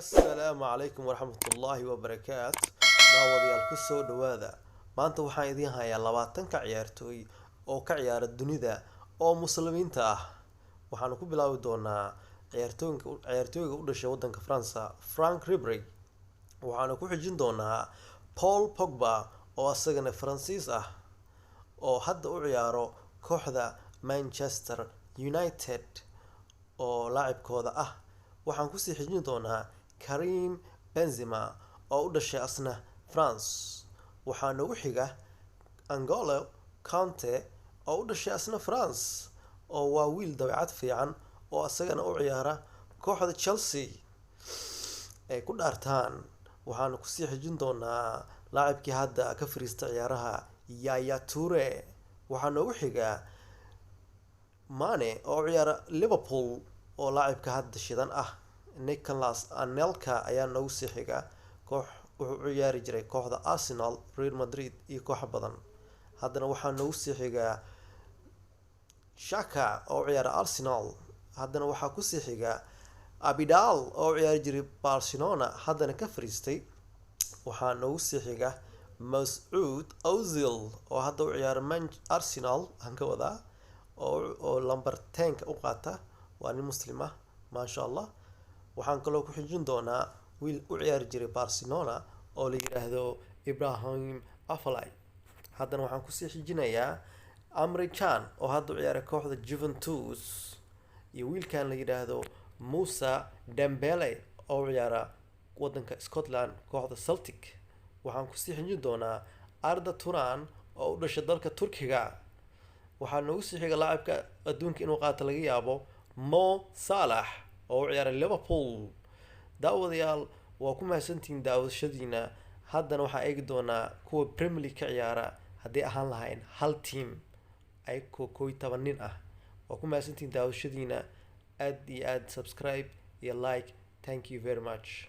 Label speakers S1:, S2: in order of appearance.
S1: Assalaamu calaykum waraxmatullaahi wabarakaatu. Daawadayaal ku soo dhawaada. Maanta waxaan idiin hayaa 20 ciyaartooy oo ka ciyaara dunida oo muslimiinta ah. Waxaan ku bilaabi doonaa ciyaartooyga u dhashay wadanka France, Franck Ribéry. Waxaan ku xijin doonaa Paul Pogba oo asagana Faransiis ah oo hadda u ciyaaro kooxda Manchester United oo laacibkooda ah. Waxaan ku sii xijin doonaa Karim Benzema oo u dhashay asna France. Waxaa nagu xiga N'Golo Kanté oo u dhashay asna France oo waa wiil dabeecad fiican oo asagana u ciyaara kooxda Chelsea ay ku dhaartaan. Waxaan ku sii xijin doonaa laacibkii hadda ka fariista ciyaaraha Yaya Toure. Waxaa nagu xiga Mane oo ciyaara Liverpool oo laacibka hadda shidan ah. Nicolas Anelka ayaa nagu sii xiga, koox wuxuu u ciyaari jiray kooxda Arsenal, Real Madrid iyo koox badan. Haddana waxaa nagu sii xiga Xhaka oo ciyaara Arsenal. Haddana waxaa ku sii xiga Abidal oo ciyaari jiray Barcelona haddana ka fariistay. Waxaa nagu sii xiga Mesut Ozil oo hadda u ciyaara Arsenal hanka wada oo lambar 10 u qaata. Waa nin muslim ah, maasha Allah. Waxaan kaloo ku xijin doonaa wiil u ciyaari jiray Barcelona oo la yiraahdo Ibrahim Afellay. Haddana waxaan ku sii xijinayaa Emre Can oo hadda u ciyaara kooxda Juventus iyo wiilkan la yiraahdo Moussa Dembele oo u ciyaara wadanka Scotland kooxda Celtic. Waxaan ku sii xijin doonaa Arda Turan oo u dhashay dalka Turkiga. waxaa nagu sii xiga laacibka adduunka inuu qaato laga yaabo Mo Salah oo u ciyaara Liverpool. Daawadayaal waa ku mahadsantihiin daawashadiina. Haddana waxaa eegi doonaa kuwa Premier League ka ciyaara haddii ahaan lahayn hal team ay 11 nin ah. Waa ku mahadsantihiin daawashadiina. Aad iyo aad subscribe iyo like. Thank you very much.